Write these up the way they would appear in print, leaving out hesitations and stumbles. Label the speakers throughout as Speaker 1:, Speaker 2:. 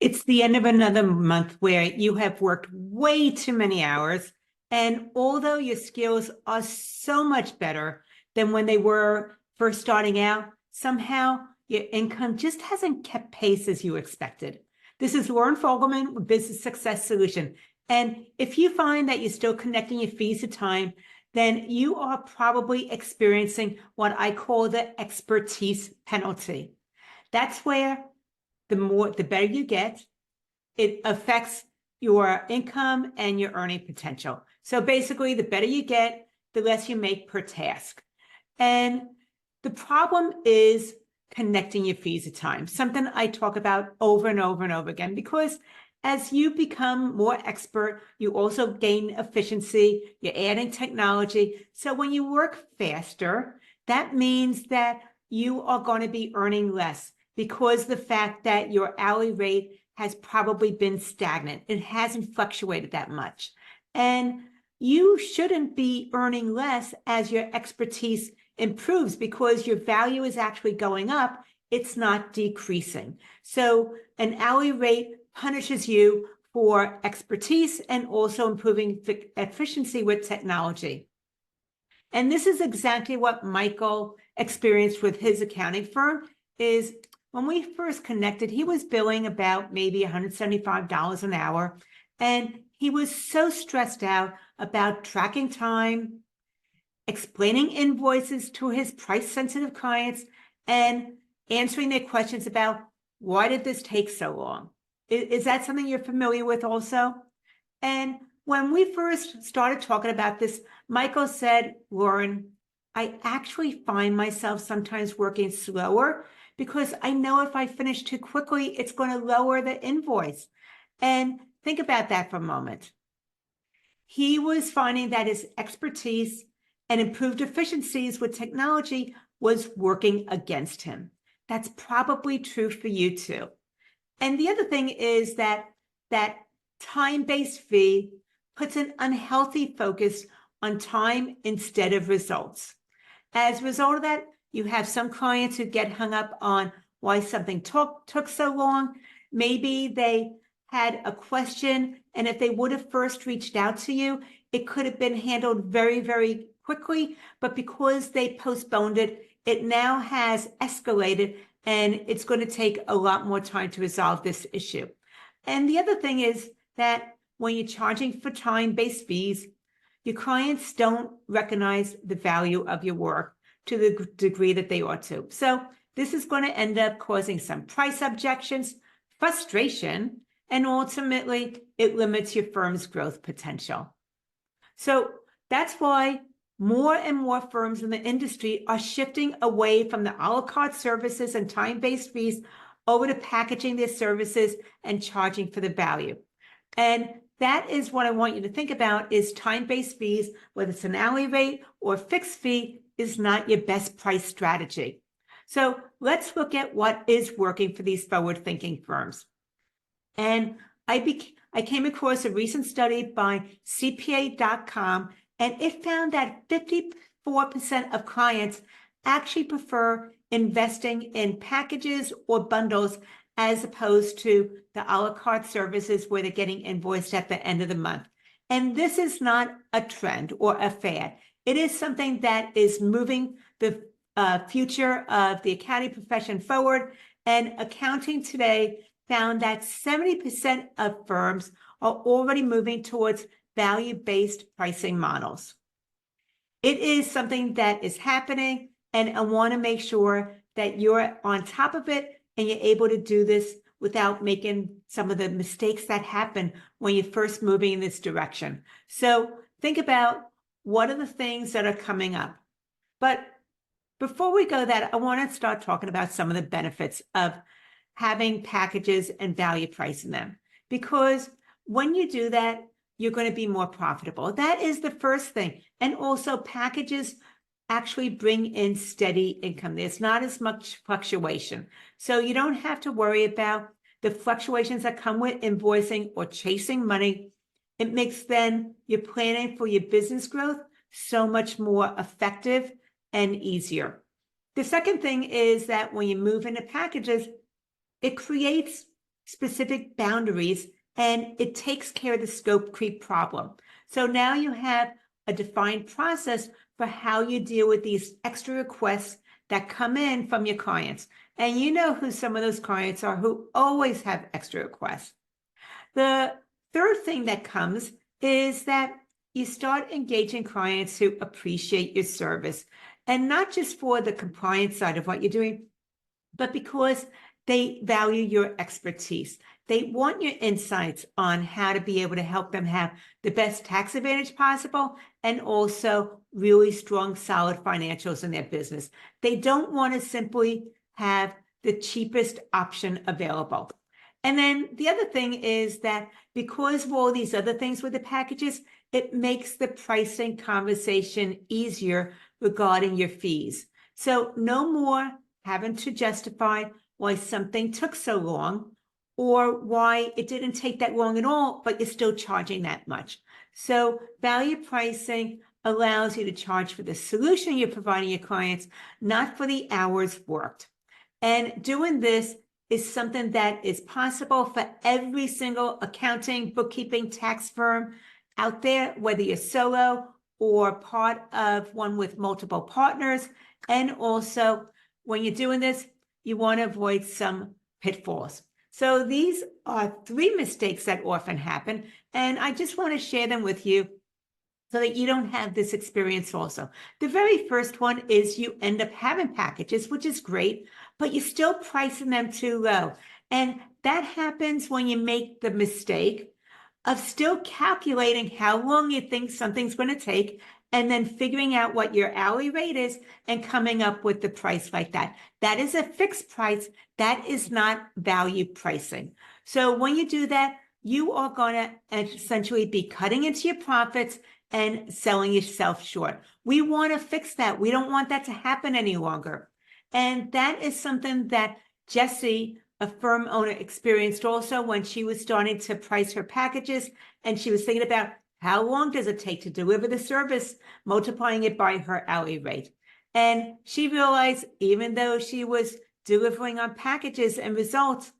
Speaker 1: It's the end of another month where you have worked way too many hours. And although your skills are so much better than when they were first starting out, somehow your income just hasn't kept pace as you expected. This is Lauren Fogelman with Business Success Solution. And if you find that you're still connecting your fees to time, then you are probably experiencing what I call the expertise penalty. That's where the better you get, it affects your income and your earning potential. So basically, the better you get, the less you make per task. And the problem is connecting your fees to time, something I talk about over and over and over again, because as you become more expert, you also gain efficiency, you're adding technology. So when you work faster, that means that you are going to be earning less because the fact that your hourly rate has probably been stagnant. It hasn't fluctuated that much. And you shouldn't be earning less as your expertise improves because your value is actually going up. It's not decreasing. So an hourly rate punishes you for expertise and also improving efficiency with technology. And this is exactly what Michael experienced with his accounting firm. Is when we first connected, he was billing about maybe $175 an hour. And he was so stressed out about tracking time, explaining invoices to his price-sensitive clients, and answering their questions about why did this take so long? Is that something you're familiar with also? And when we first started talking about this, Michael said, Lauren, I actually find myself sometimes working slower because I know if I finish too quickly, it's going to lower the invoice. And think about that for a moment. He was finding that his expertise and improved efficiencies with technology was working against him. That's probably true for you too. And the other thing is that time-based fee puts an unhealthy focus on time instead of results. As a result of that, you have some clients who get hung up on why something took so long. Maybe they had a question, and if they would have first reached out to you, it could have been handled very, very quickly. But because they postponed it, it now has escalated, and it's going to take a lot more time to resolve this issue. And the other thing is that when you're charging for time-based fees, your clients don't recognize the value of your work to the degree that they ought to. So this is going to end up causing some price objections, frustration, and ultimately it limits your firm's growth potential. So that's why more and more firms in the industry are shifting away from the a la carte services and time-based fees over to packaging their services and charging for the value. And that is what I want you to think about is time-based fees, whether it's an hourly rate or fixed fee, is not your best price strategy. So let's look at what is working for these forward-thinking firms. And I came across a recent study by CPA.com, and it found that 54% of clients actually prefer investing in packages or bundles as opposed to the a la carte services where they're getting invoiced at the end of the month. And this is not a trend or a fad. It is something that is moving the future of the accounting profession forward. And accounting today found that 70% of firms are already moving towards value-based pricing models. It is something that is happening, and I want to make sure that you're on top of it and you're able to do this without making some of the mistakes that happen when you're first moving in this direction. So think about what are the things that are coming up. But before we go that, I want to start talking about some of the benefits of having packages and value pricing them. Because when you do that, you're going to be more profitable. That is the first thing. And also packages actually bring in steady income. There's not as much fluctuation. So you don't have to worry about the fluctuations that come with invoicing or chasing money. It makes then your planning for your business growth so much more effective and easier. The second thing is that when you move into packages, it creates specific boundaries, and it takes care of the scope creep problem. So now you have a defined process for how you deal with these extra requests that come in from your clients. And you know who some of those clients are who always have extra requests. The third thing that comes is that you start engaging clients who appreciate your service, and not just for the compliance side of what you're doing, but because they value your expertise. They want your insights on how to be able to help them have the best tax advantage possible and also really strong, solid financials in their business. They don't want to simply have the cheapest option available. And then the other thing is that because of all these other things with the packages, it makes the pricing conversation easier regarding your fees. So no more having to justify why something took so long or why it didn't take that long at all, but you're still charging that much. So value pricing allows you to charge for the solution you're providing your clients, not for the hours worked. And doing this is something that is possible for every single accounting, bookkeeping, tax firm out there, whether you're solo or part of one with multiple partners. And also, when you're doing this, you want to avoid some pitfalls. So these are 3 mistakes that often happen, and I just want to share them with you so that you don't have this experience also. The very first one is you end up having packages, which is great, but you're still pricing them too low. And that happens when you make the mistake of still calculating how long you think something's going to take and then figuring out what your hourly rate is and coming up with the price like that. That is a fixed price. That is not value pricing. So when you do that, you are going to essentially be cutting into your profits and selling yourself short. We want to fix that. We don't want that to happen any longer. And that is something that Jessie, a firm owner, experienced also when she was starting to price her packages, and she was thinking about how long does it take to deliver the service, multiplying it by her hourly rate. And she realized even though she was delivering on packages and results,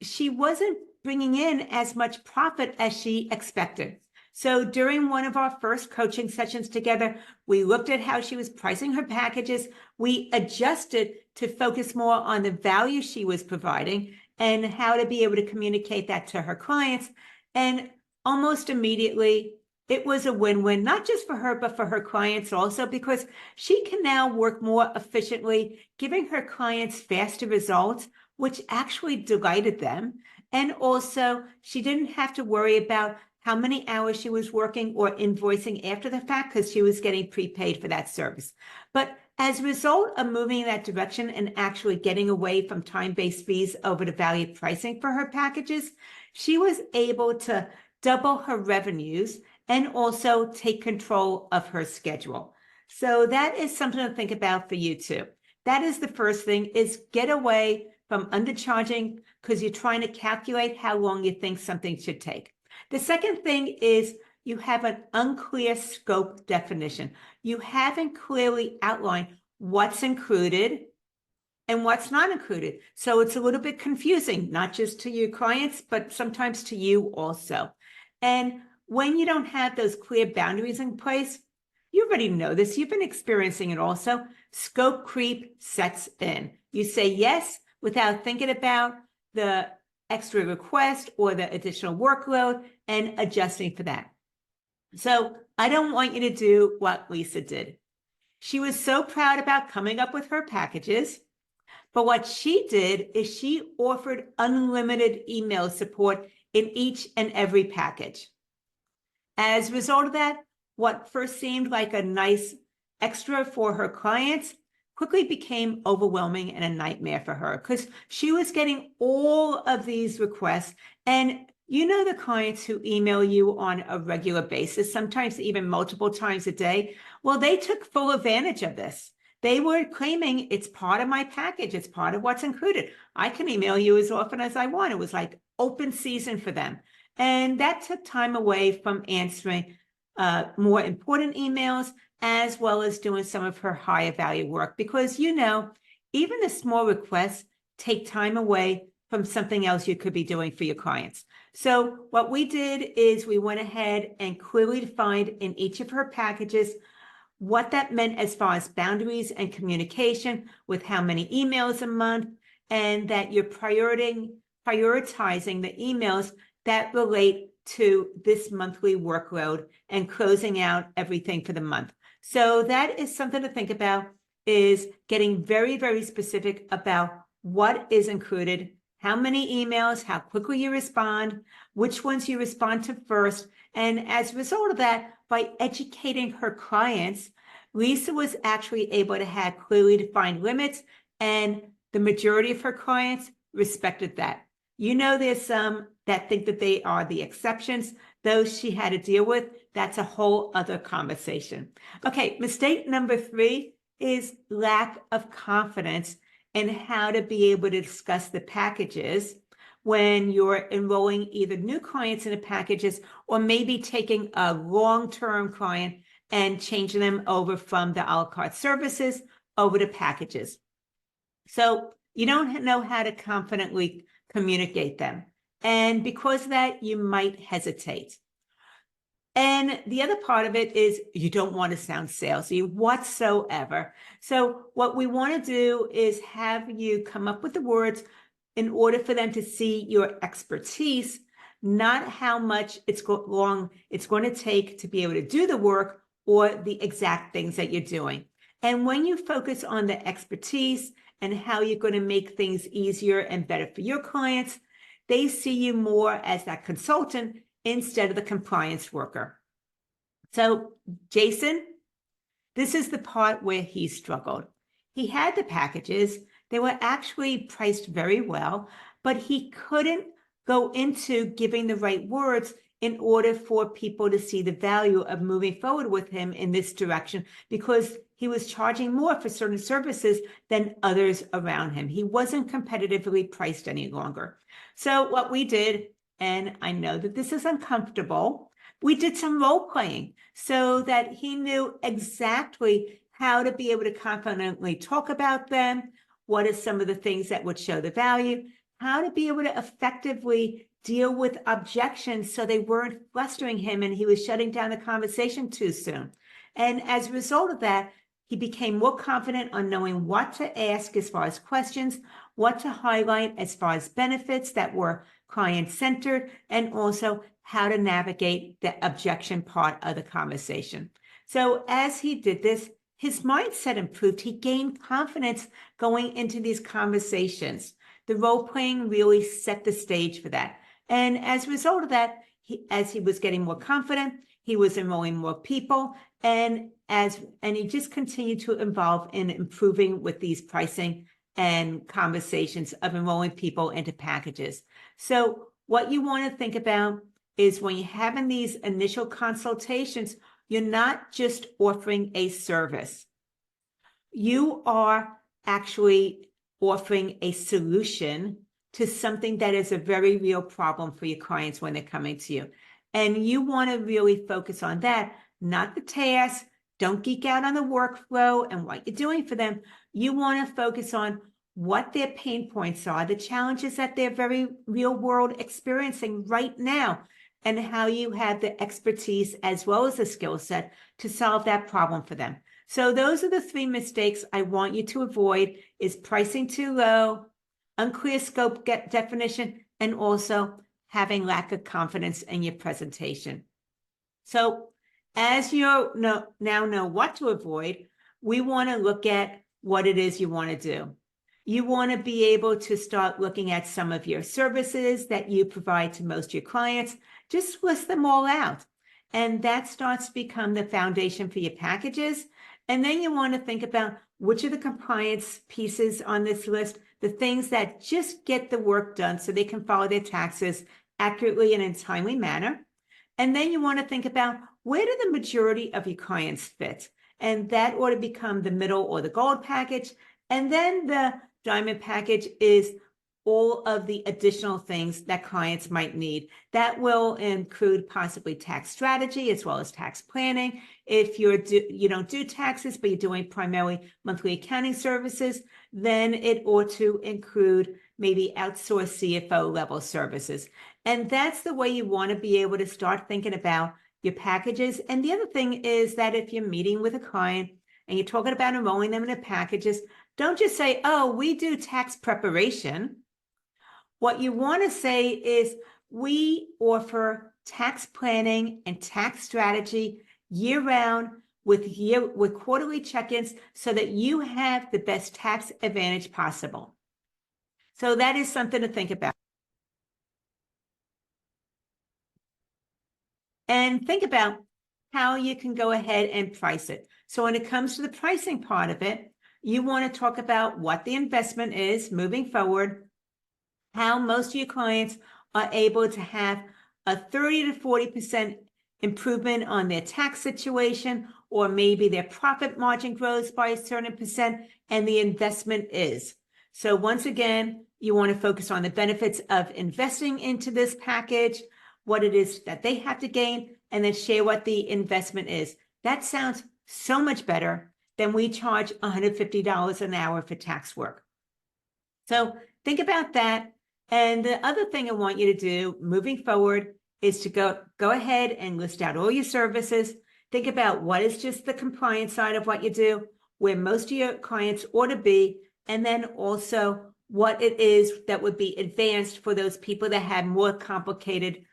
Speaker 1: she wasn't bringing in as much profit as she expected. So during one of our first coaching sessions together, we looked at how she was pricing her packages. We adjusted to focus more on the value she was providing and how to be able to communicate that to her clients. And almost immediately, it was a win-win, not just for her, but for her clients also, because she can now work more efficiently, giving her clients faster results, which actually delighted them. And also, she didn't have to worry about how many hours she was working or invoicing after the fact because she was getting prepaid for that service. But as a result of moving in that direction and actually getting away from time-based fees over to value pricing for her packages, she was able to double her revenues and also take control of her schedule. So that is something to think about for you too. That is the first thing, is get away from undercharging because you're trying to calculate how long you think something should take. The second thing is you have an unclear scope definition. You haven't clearly outlined what's included and what's not included. So it's a little bit confusing, not just to your clients, but sometimes to you also. And when you don't have those clear boundaries in place, you already know this, you've been experiencing it also, scope creep sets in. You say yes without thinking about the extra request or the additional workload and adjusting for that. So I don't want you to do what Lisa did. She was so proud about coming up with her packages, but what she did is she offered unlimited email support in each and every package. As a result of that, what first seemed like a nice extra for her clients quickly became overwhelming and a nightmare for her because she was getting all of these requests. And you know the clients who email you on a regular basis, sometimes even multiple times a day, well, they took full advantage of this. They were claiming it's part of my package. It's part of what's included. I can email you as often as I want. It was like open season for them. And that took time away from answering more important emails, as well as doing some of her higher value work. Because, you know, even the small requests take time away from something else you could be doing for your clients. So what we did is we went ahead and clearly defined in each of her packages what that meant as far as boundaries and communication with how many emails a month, and that you're prioritizing the emails that relate to this monthly workload and closing out everything for the month. So that is something to think about, is getting very, very specific about what is included, how many emails, how quickly you respond, which ones you respond to first. And as a result of that, by educating her clients, Lisa was actually able to have clearly defined limits, and the majority of her clients respected that. You know, there's some that think that they are the exceptions. Those she had to deal with. That's a whole other conversation. Okay, mistake number 3 is lack of confidence in how to be able to discuss the packages when you're enrolling either new clients in the packages, or maybe taking a long-term client and changing them over from the a la carte services over to packages. So you don't know how to confidently communicate them. And because of that, you might hesitate. And the other part of it is you don't want to sound salesy whatsoever. So what we want to do is have you come up with the words in order for them to see your expertise, not how much long it's going to take to be able to do the work or the exact things that you're doing. And when you focus on the expertise and how you're going to make things easier and better for your clients, they see you more as that consultant instead of the compliance worker. So Jason, this is the part where he struggled. He had the packages. They were actually priced very well, but he couldn't go into giving the right words in order for people to see the value of moving forward with him in this direction, because he was charging more for certain services than others around him. He wasn't competitively priced any longer. So what we did, and I know that this is uncomfortable, we did some role playing so that he knew exactly how to be able to confidently talk about them, what are some of the things that would show the value, how to be able to effectively deal with objections so they weren't flustering him and he was shutting down the conversation too soon. And as a result of that, he became more confident on knowing what to ask as far as questions, what to highlight as far as benefits that were client-centered, and also how to navigate the objection part of the conversation. So as he did this, his mindset improved. He gained confidence going into these conversations. The role-playing really set the stage for that. And as a result of that, as he was getting more confident, he was enrolling more people, and he just continued to evolve in improving with these pricing and conversations of enrolling people into packages. So what you want to think about is when you're having these initial consultations, you're not just offering a service. You are actually offering a solution to something that is a very real problem for your clients when they're coming to you. And you want to really focus on that, not the task. Don't geek out on the workflow and what you're doing for them. You want to focus on what their pain points are, the challenges that they're very real world experiencing right now, and how you have the expertise as well as the skill set to solve that problem for them. So those are the 3 mistakes I want you to avoid: is pricing too low, unclear scope definition, and also having lack of confidence in your presentation. So as you now know what to avoid, we want to look at what it is you want to do. You want to be able to start looking at some of your services that you provide to most of your clients. Just list them all out. And that starts to become the foundation for your packages. And then you want to think about which are the compliance pieces on this list, the things that just get the work done so they can follow their taxes accurately and in a timely manner. And then you want to think about where do the majority of your clients fit? And that ought to become the middle or the gold package. And then the diamond package is all of the additional things that clients might need. That will include possibly tax strategy as well as tax planning. If you don't do taxes, but you're doing primarily monthly accounting services, then it ought to include maybe outsource CFO level services. And that's the way you want to be able to start thinking about your packages. And the other thing is that if you're meeting with a client and you're talking about enrolling them in the packages, don't just say, oh, we do tax preparation. What you want to say is we offer tax planning and tax strategy year round with quarterly check-ins so that you have the best tax advantage possible. So that is something to think about. And think about how you can go ahead and price it. So when it comes to the pricing part of it, you want to talk about what the investment is moving forward, how most of your clients are able to have a 30 to 40% improvement on their tax situation, or maybe their profit margin grows by a certain percent and the investment is. So once again, you want to focus on the benefits of investing into this package, what it is that they have to gain, and then share what the investment is. That sounds so much better than we charge $150 an hour for tax work. So think about that. And the other thing I want you to do moving forward is to go ahead and list out all your services. Think about what is just the compliance side of what you do, where most of your clients ought to be, and then also what it is that would be advanced for those people that have more complicated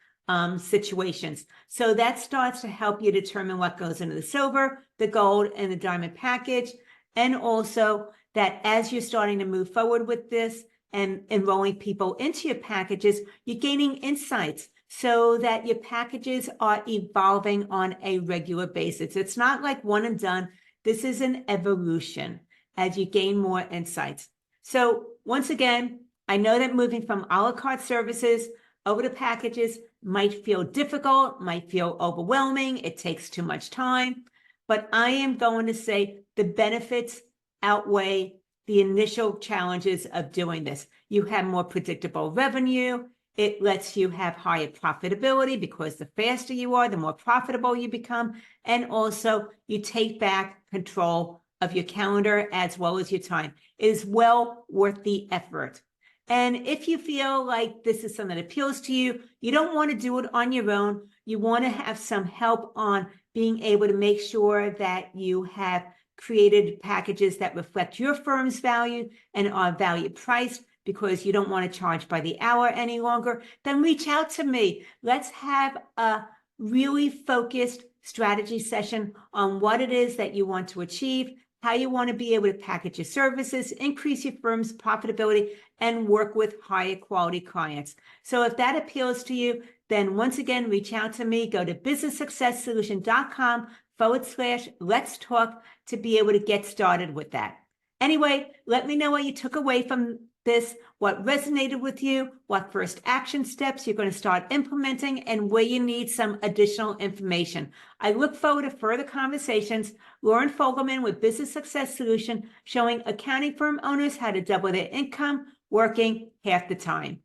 Speaker 1: situations. So that starts to help you determine what goes into the silver, the gold, and the diamond package. And also that as you're starting to move forward with this and enrolling people into your packages, you're gaining insights so that your packages are evolving on a regular basis. It's not like one and done. This is an evolution as you gain more insights. So once again, I know that moving from a la carte services over to packages might feel difficult, might feel overwhelming. It takes too much time, but I am going to say the benefits outweigh the initial challenges of doing this. You have more predictable revenue. It lets you have higher profitability because the faster you are, the more profitable you become. And also you take back control of your calendar as well as your time. It is well worth the effort. And if you feel like this is something that appeals to you, you don't want to do it on your own. You want to have some help on being able to make sure that you have created packages that reflect your firm's value and are value priced because you don't want to charge by the hour any longer, then reach out to me. Let's have a really focused strategy session on what it is that you want to achieve, how you want to be able to package your services, increase your firm's profitability, and work with higher quality clients. So if that appeals to you, then once again, reach out to me. Go to businesssuccesssolution.com/let's talk to be able to get started with that. Anyway, let me know what you took away from this, what resonated with you, what first action steps you're going to start implementing, and where you need some additional information. I look forward to further conversations. Lauren Fogelman with Business Success Solution, showing accounting firm owners how to double their income working half the time.